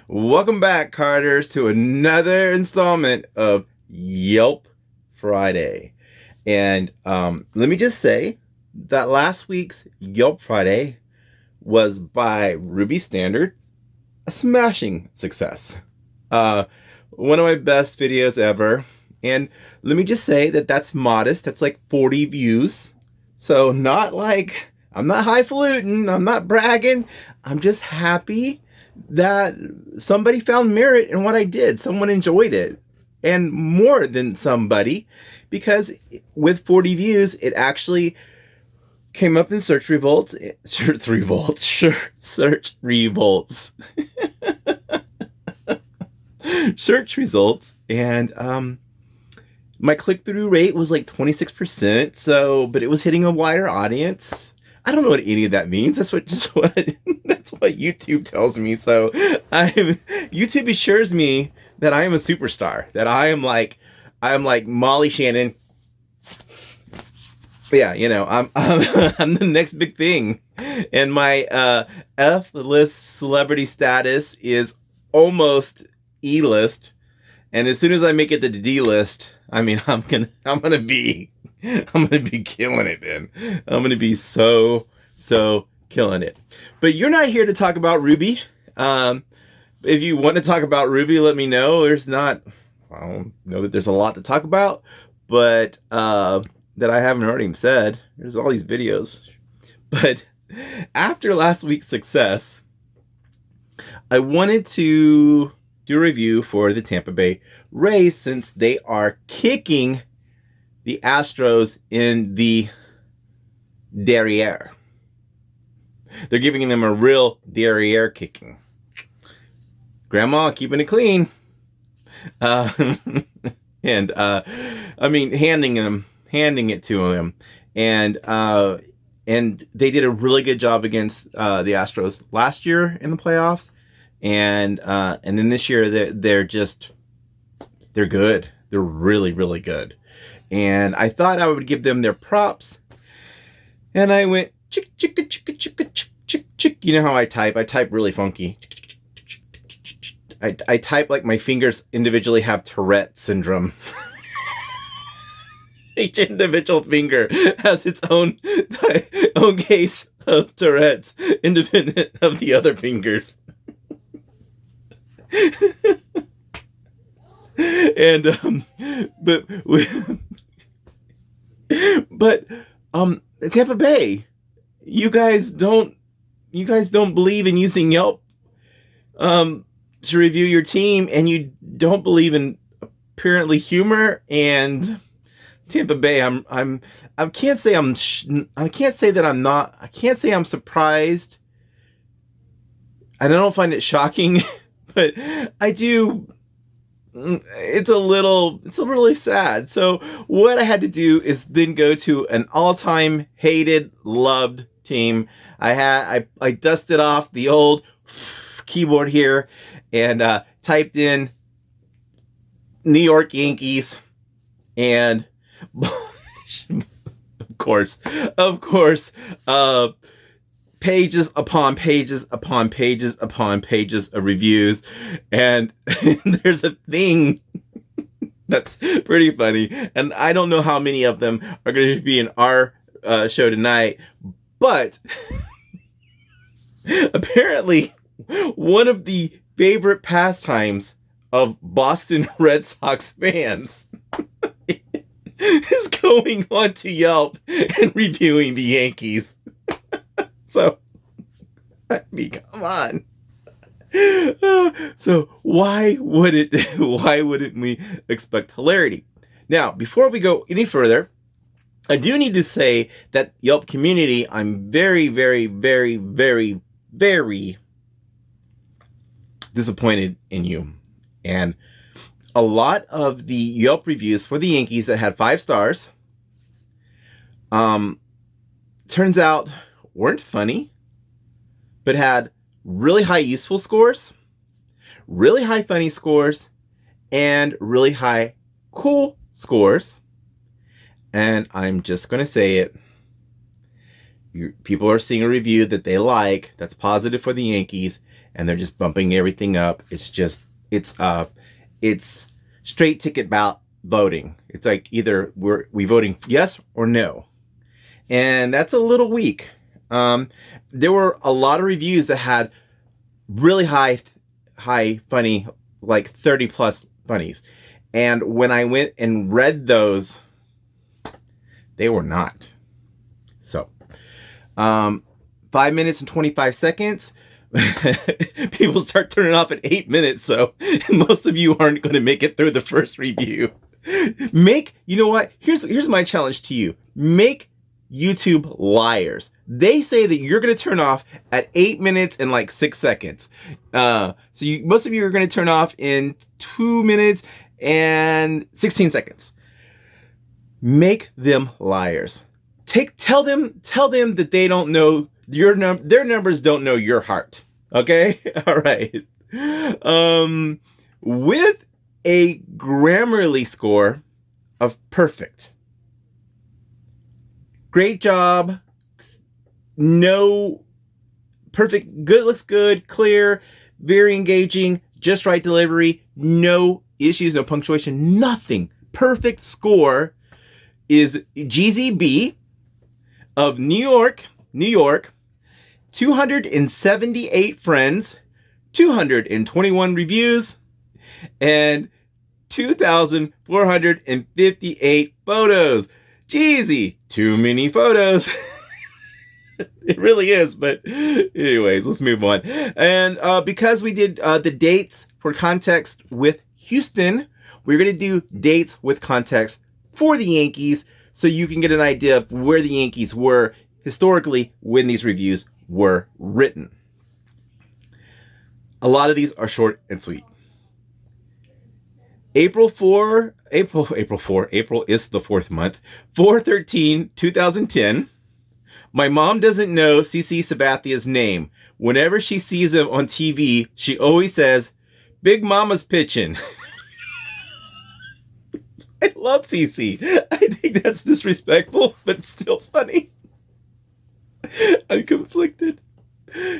Welcome back, Carters, to another installment of Yelp Friday. And let me just say that last week's Yelp Friday was, by Ruby standards, a smashing success. One of my best videos ever. And let me just say that that's modest. That's like 40 views. So not like, I'm not highfalutin, I'm not bragging. I'm just happy that somebody found merit in what I did. Someone enjoyed it. And more than somebody, because with 40 views, it actually came up in search results. Search results. And my click-through rate was like 26%. So, but it was hitting a wider audience. I don't know what any of that means. That's what YouTube tells me. So YouTube assures me that I am a superstar, that I am like Molly Shannon. Yeah, I'm the next big thing. And my F-list celebrity status is almost E-list. And as soon as I make it to the D-list, I'm gonna be killing it, then. I'm gonna be so killing it. But you're not here to talk about Ruby. If you want to talk about Ruby, let me know. I don't know that there's a lot to talk about, but that I haven't already said. There's all these videos. But after last week's success, I wanted to do a review for the Tampa Bay Rays, since they are kicking the Astros in the derriere. They're giving them a real derriere kicking. Grandma keeping it clean. Handing it to them. And they did a really good job against the Astros last year in the playoffs. And then this year they're good. They're really, really good. And I thought I would give them their props. And I went chick chicka chicka chicka chick chick chick. You know how I type? I type really funky. I type like my fingers individually have Tourette syndrome. Each individual finger has its own case of Tourette's, independent of the other fingers. And but Tampa Bay, you guys don't believe in using Yelp to review your team, and you don't believe in apparently humor. And Tampa Bay, I can't say I'm surprised. I don't find it shocking, but I do. It's really sad. So what I had to do is then go to an all-time hated, loved team. I dusted off the old keyboard here and typed in New York Yankees, and of course, pages upon pages upon pages upon pages of reviews. And there's a thing that's pretty funny, and I don't know how many of them are going to be in our show tonight, but apparently one of the favorite pastimes of Boston Red Sox fans is going on to Yelp and reviewing the Yankees. So, come on. So why wouldn't we expect hilarity? Now, before we go any further, I do need to say that Yelp community, I'm very, very, very, very, very disappointed in you. And a lot of the Yelp reviews for the Yankees that had 5 stars, turns out weren't funny, but had really high useful scores, really high funny scores, and really high cool scores. And I'm just going to say it. People are seeing a review that they like, that's positive for the Yankees, and they're just bumping everything up. It's straight ticket ballot voting. It's like either we voting yes or no, and that's a little weak. There were a lot of reviews that had really high funny, like 30 plus funnies, and when I went and read those, they were not. So 5 minutes and 25 seconds. People start turning off at 8 minutes, so most of you aren't going to make it through the first review. You know what? Here's my challenge to you. Make YouTube liars. They say that you're going to turn off at 8 minutes and like 6 seconds. Most of you are going to turn off in 2 minutes and 16 seconds. Make them liars. Tell them that they don't know their numbers don't know your heart. Okay? All right. With a Grammarly score of perfect. Great job. No perfect. Good, looks good, clear, very engaging, just right delivery, no issues, no punctuation, nothing. Perfect score is GZB of New York, 278 friends, 221 reviews, and 2,458 photos. Jeezy, too many photos. It really is, but anyways, let's move on. And because we did the dates for context with Houston, we're going to do dates with context for the Yankees, so you can get an idea of where the Yankees were historically when these reviews were written. A lot of these are short and sweet. April is the 4th month. 4/13/2010. My mom doesn't know CC Sabathia's name. Whenever she sees him on TV, she always says, "Big Mama's pitching." I love CC. I think that's disrespectful, but still funny. I'm conflicted.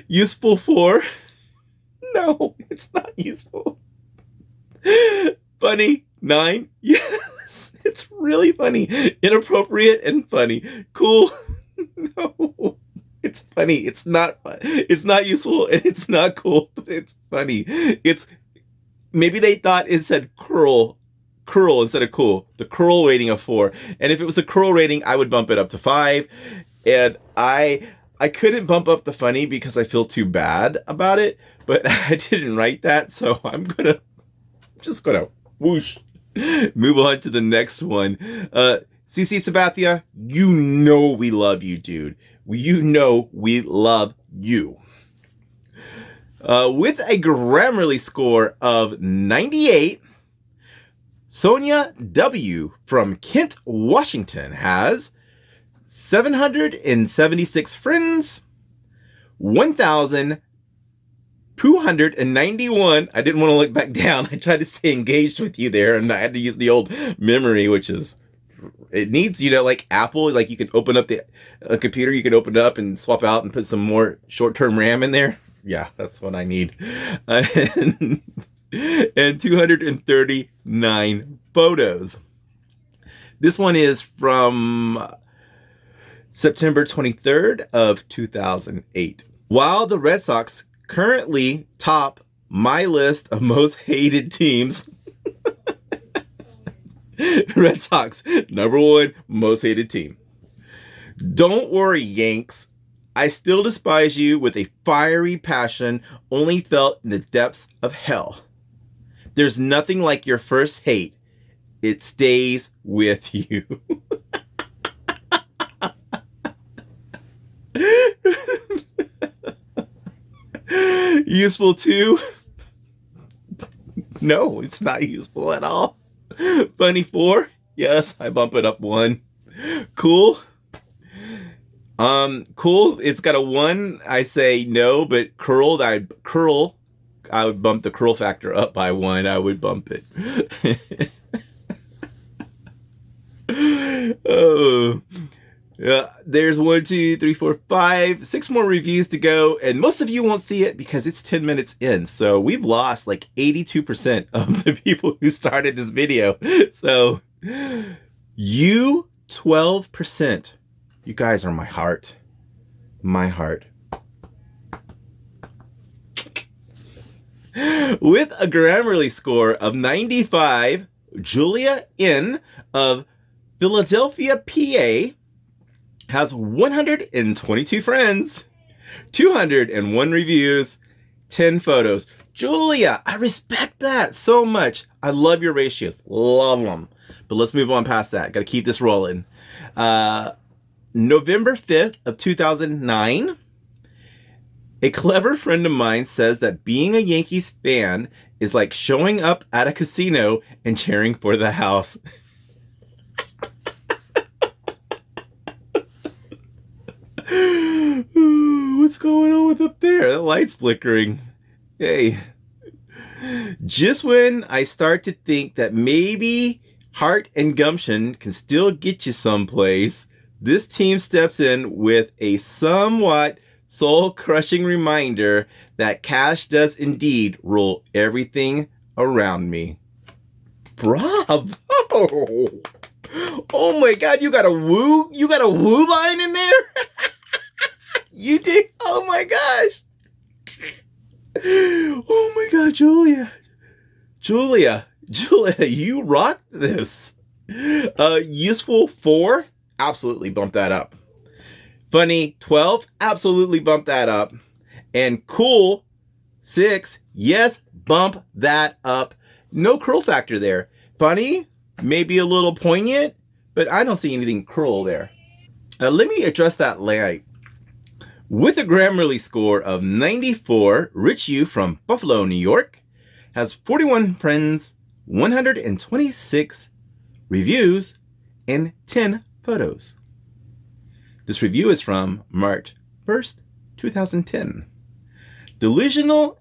Useful for? No, it's not useful. Funny? 9? Yes, it's really funny. Inappropriate and funny. Cool? No, it's funny. It's not fun. It's not useful and it's not cool, but it's funny. Maybe they thought it said curl instead of cool. The curl rating of 4. And if it was a curl rating, I would bump it up to 5. And I couldn't bump up the funny because I feel too bad about it, but I didn't write that, so I'm just gonna whoosh. Move on to the next one. CC Sabathia, you know we love you, dude. You know we love you. With a Grammarly score of 98, Sonia W. from Kent, Washington has 776 friends, 1,291. I didn't want to look back down. I tried to stay engaged with you there, and I had to use the old memory, which is, it needs, like Apple, like you can open up a computer, you can open it up and swap out and put some more short-term RAM in there. Yeah, that's what I need. And 239 photos. This one is from September 23rd of 2008. While the Red Sox currently top my list of most hated teams, Red Sox, number 1 most hated team. Don't worry, Yanks. I still despise you with a fiery passion only felt in the depths of hell. There's nothing like your first hate. It stays with you. Useful too? No, it's not useful at all. Funny 4? Yes, I bump it up 1. Cool? Cool. It's got a 1. I say no, but curl, I would bump the curl factor up by 1. I would bump it. Oh. There's 1, 2, 3, 4, 5, 6 more reviews to go, and most of you won't see it because it's 10 minutes in. So we've lost like 82% of the people who started this video. So you 12%, you guys are my heart. My heart. With a Grammarly score of 95, Julia N. of Philadelphia, PA, has 122 friends, 201 reviews, 10 photos. Julia, I respect that so much. I love your ratios. Love them. But let's move on past that. Got to keep this rolling. November 5th of 2009, a clever friend of mine says that being a Yankees fan is like showing up at a casino and cheering for the house. What's going on with up there? The light's flickering. Hey. Just when I start to think that maybe heart and gumption can still get you someplace, this team steps in with a somewhat soul-crushing reminder that cash does indeed rule everything around me. Bravo! Oh my God, you got a woo line in there? You did? Oh my gosh. Oh my God, Julia, you rocked this. Useful 4, absolutely bump that up. Funny 12, absolutely bump that up. And cool 6, yes, bump that up. No curl factor there. Funny, maybe a little poignant, but I don't see anything curl there. Let me address that light. With a Grammarly score of 94, Rich U from Buffalo, New York, has 41 friends, 126 reviews, and 10 photos. This review is from March 1st, 2010. Delusional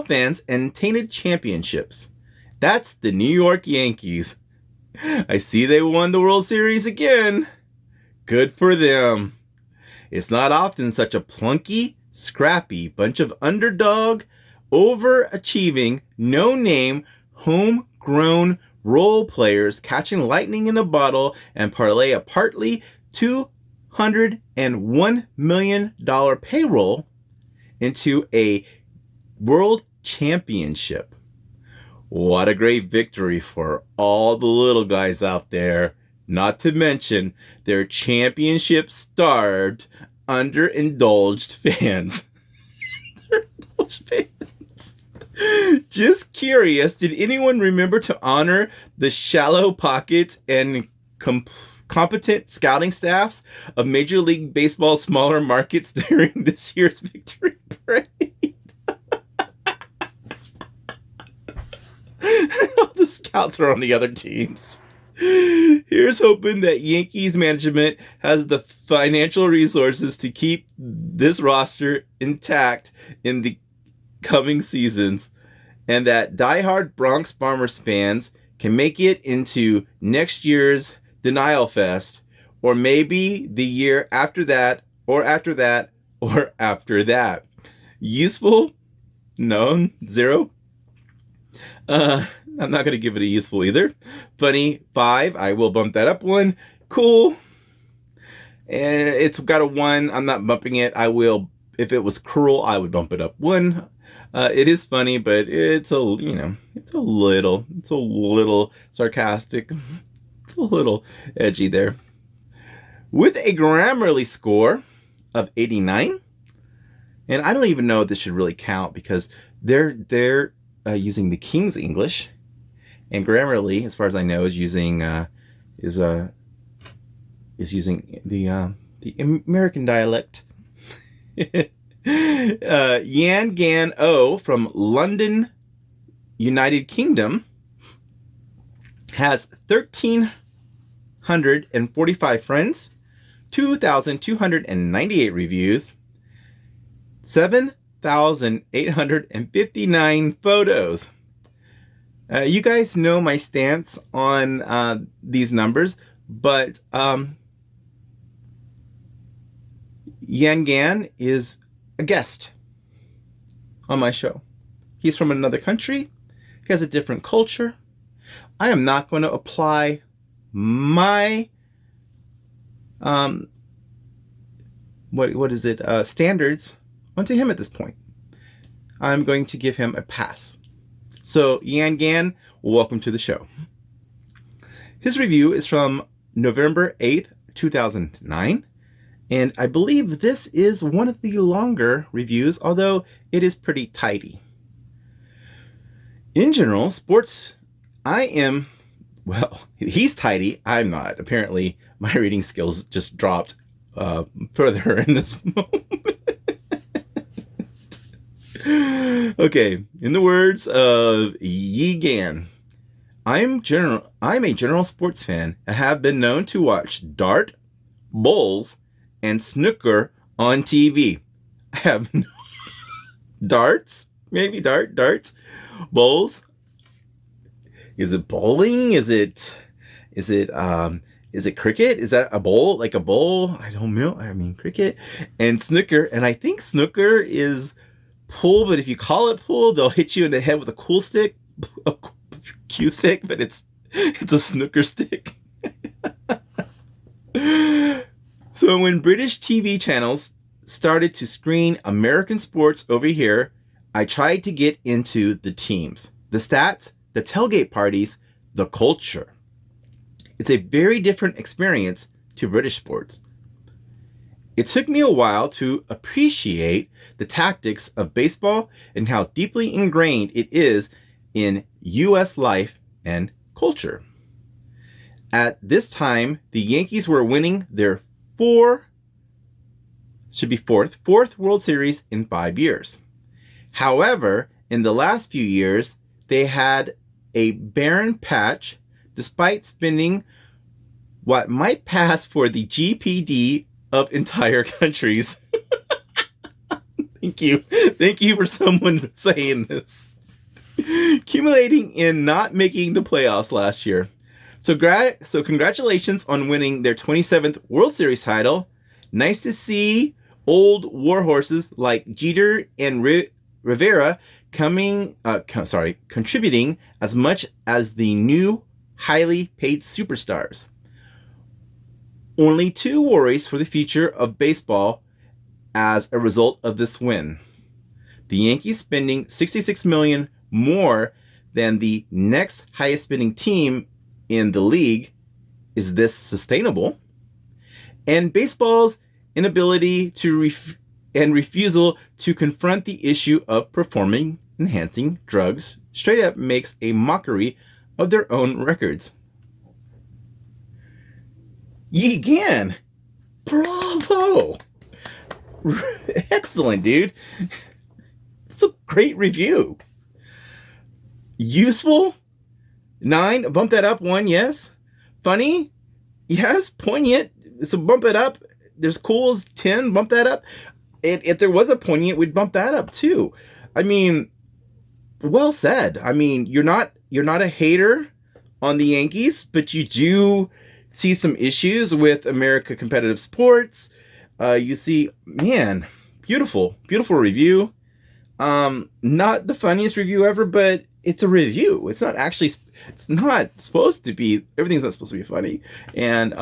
fans and tainted championships. That's the New York Yankees. I see they won the World Series again. Good for them. It's not often such a plunky, scrappy bunch of underdog, overachieving, no-name, homegrown role players catching lightning in a bottle and parlay a partly $201 million payroll into a world championship. What a great victory for all the little guys out there. Not to mention their championship-starved, underindulged fans. Just curious, did anyone remember to honor the shallow pockets and competent scouting staffs of Major League Baseball's smaller markets during this year's victory parade? All the scouts are on the other teams. Here's hoping that Yankees management has the financial resources to keep this roster intact in the coming seasons, and that diehard Bronx Bombers fans can make it into next year's Denial Fest, or maybe the year after that, or after that, or after that. Useful? No, 0. I'm not going to give it a useful either. Funny 5, I will bump that up 1. Cool. And it's got a 1. I'm not bumping it. I will, if it was cruel, I would bump it up 1. It is funny, but it's a little sarcastic. It's a little edgy there. With a Grammarly score of 89, and I don't even know if this should really count because they're using the King's English, and Grammarly, as far as I know, is using the American dialect. Yan Gan O from London, United Kingdom, has 1,345 friends, 2,298 reviews, 7,859 photos. You guys know my stance on these numbers. But Yan Gan is a guest on my show. He's from another country. He has a different culture. I am not going to apply my standards onto him at this point. I'm going to give him a pass. So Yan Gan, welcome to the show. His review is from November 8th, 2009. And I believe this is one of the longer reviews, although it is pretty tidy. In general, sports, he's tidy. I'm not. Apparently, my reading skills just dropped further in this moment. Okay, in the words of Yi Gan, I'm a general sports fan and have been known to watch dart, bowls, and snooker on TV. I have darts, maybe darts, bowls. Is it bowling? Is it cricket? Is that a bowl? Like a bowl? I don't know. I mean cricket and snooker. And I think snooker is pool, but if you call it pool, they'll hit you in the head with a cue stick, but it's a snooker stick. So when British TV channels started to screen American sports over here, I tried to get into the teams, the stats, the tailgate parties, the culture. It's a very different experience to British sports. It took me a while to appreciate the tactics of baseball and how deeply ingrained it is in U.S. life and culture. At this time, the Yankees were winning their fourth World Series in 5 years. However, in the last few years, they had a barren patch despite spending what might pass for the GPD of entire countries. Thank you for someone saying this. Accumulating in not making the playoffs last year. So congratulations on winning their 27th World Series title. Nice to see old warhorses like Jeter and Rivera contributing as much as the new highly paid superstars. Only 2 worries for the future of baseball as a result of this win. The Yankees spending $66 million more than the next highest spending team in the league. Is this sustainable? And baseball's inability to refusal to confront the issue of performance-enhancing drugs straight up makes a mockery of their own records. Yi Gan, bravo! Excellent, dude. It's a great review. Useful? 9, bump that up 1, yes. Funny? Yes. Poignant? So bump it up. There's cools, 10, bump that up. And if there was a poignant, we'd bump that up too. I mean, well said. I mean, you're not a hater on the Yankees, but you do see some issues with America competitive sports. You see, man, beautiful review. Not the funniest review ever, but it's a review. It's not supposed to be, everything's not supposed to be funny. And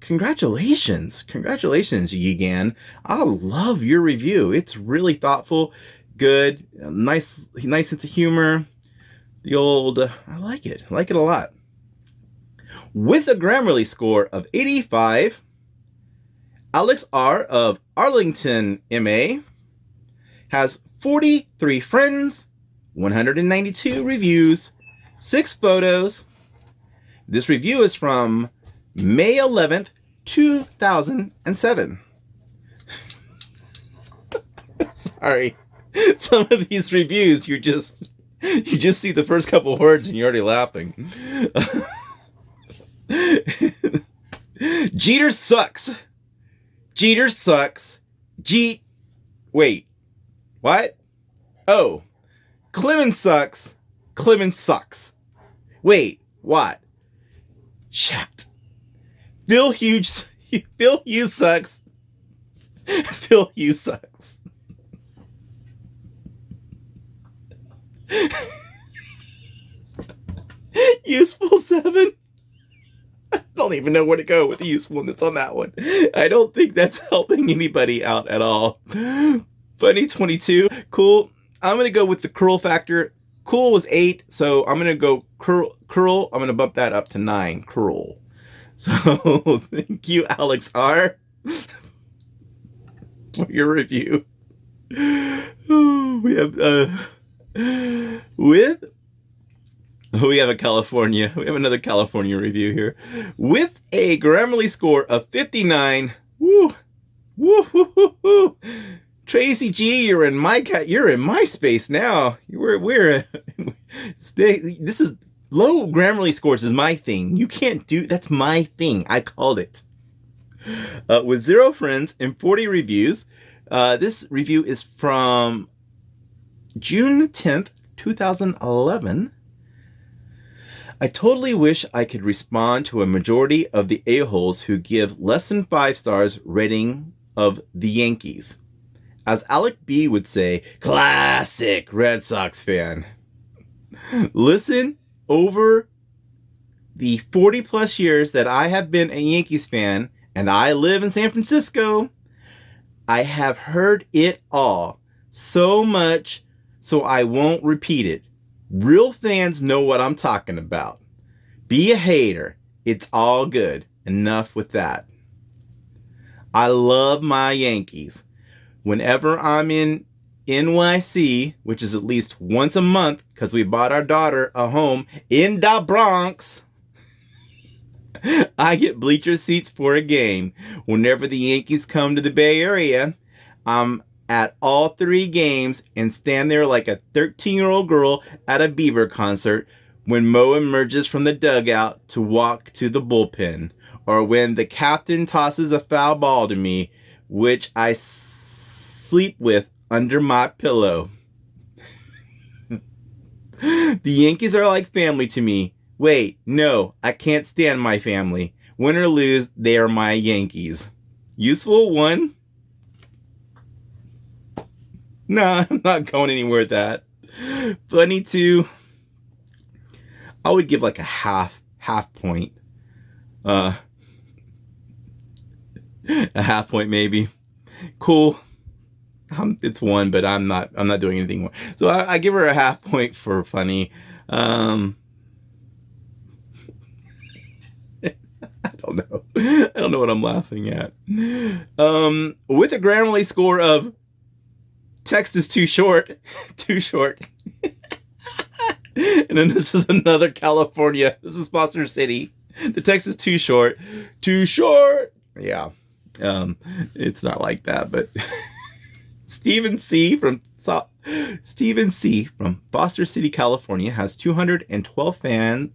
congratulations, Yi Gan. I love your review. It's really thoughtful, good, nice sense of humor. I like it a lot. With a Grammarly score of 85, Alex R. of Arlington, MA, has 43 friends, 192 reviews, 6 photos. This review is from May 11th, 2007. Sorry. Some of these reviews, you just see the first couple of words and you're already laughing. Jeter sucks. Wait. What? Oh. Clemens sucks. Wait, what? Chat. Phil Hughes. Phil Hughes sucks. Phil Hughes sucks. Useful 7. I don't even know where to go with the usefulness on that one. I don't think that's helping anybody out at all. Funny 22. Cool. I'm going to go with the curl factor. Cool was 8, so I'm going to go curl. I'm going to bump that up to 9. Curl. So thank you, Alex R, for your review. We have we have another California review here with a Grammarly score of 59. Woo, woo, woo, woo, woo. Tracy G, you're in my space now. This is low Grammarly scores is my thing. You can't do that's my thing. I called it. With 0 friends and 40 reviews. This review is from June 10th, 2011. I totally wish I could respond to a majority of the a-holes who give less than 5 stars rating of the Yankees. As Alec B would say, classic Red Sox fan. Listen, over the 40 plus years that I have been a Yankees fan and I live in San Francisco, I have heard it all. So much so I won't repeat it. Real fans know what I'm talking about. Be a hater. It's all good. Enough with that. I love my Yankees. Whenever I'm in NYC, which is at least once a month, because we bought our daughter a home in the Bronx, I get bleacher seats for a game. Whenever the Yankees come to the Bay Area, I'm at all 3 games and stand there like a 13-year-old girl at a Bieber concert when Mo emerges from the dugout to walk to the bullpen, or when the captain tosses a foul ball to me, which I sleep with under my pillow. The Yankees are like family to me. Wait, no, I can't stand my family. Win or lose, they are my Yankees. Useful 1. No, I'm not going anywhere with that. Funny 2. I would give like a half point. A half point maybe. Cool. It's 1, but I'm not doing anything more. So I give her a half point for funny. I don't know. I don't know what I'm laughing at. With a Grammarly score of text is too short. Too short. And then this is another California. This is Boston City. The text is too short. Too short. Yeah. It's not like that, but Stephen C from Foster City, California has 212 friends.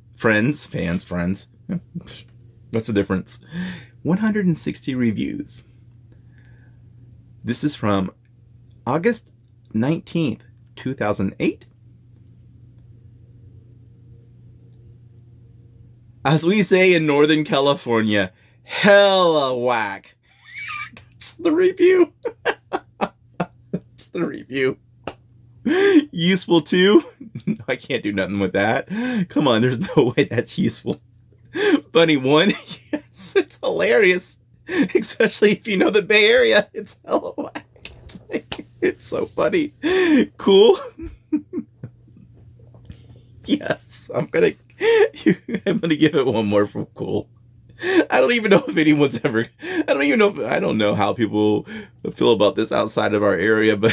What's the difference? 160 reviews. This is from August 19th, 2008. As we say in Northern California, hella whack. That's the review. That's the review. Useful 2. I can't do nothing with that. Come on, there's no way that's useful. Funny 1. Yes, it's hilarious. Especially if you know the Bay Area. It's hella whack. It's so funny. Cool. Yes, I'm gonna give it 1 more from cool. I don't even know if anyone's ever. I don't know how people feel about this outside of our area, but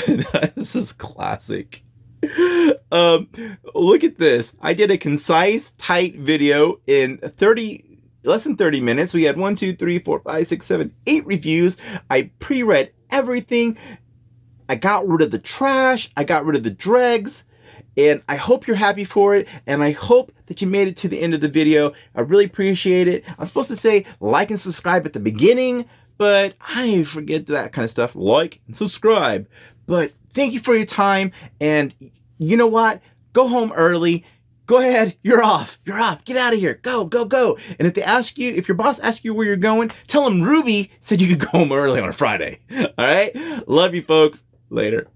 this is classic. Look at this. I did a concise, tight video in less than 30 minutes. We had 1, 2, 3, 4, 5, 6, 7, 8 reviews. I pre-read everything. I got rid of the trash. I got rid of the dregs. And I hope you're happy for it. And I hope that you made it to the end of the video. I really appreciate it. I'm supposed to say like and subscribe at the beginning, but I forget that kind of stuff. Like and subscribe. But thank you for your time. And you know what? Go home early. go ahead. You're off. Get out of here. Go. And if your boss asks you where you're going, tell them Ruby said you could go home early on a Friday. All right. Love you folks. Later.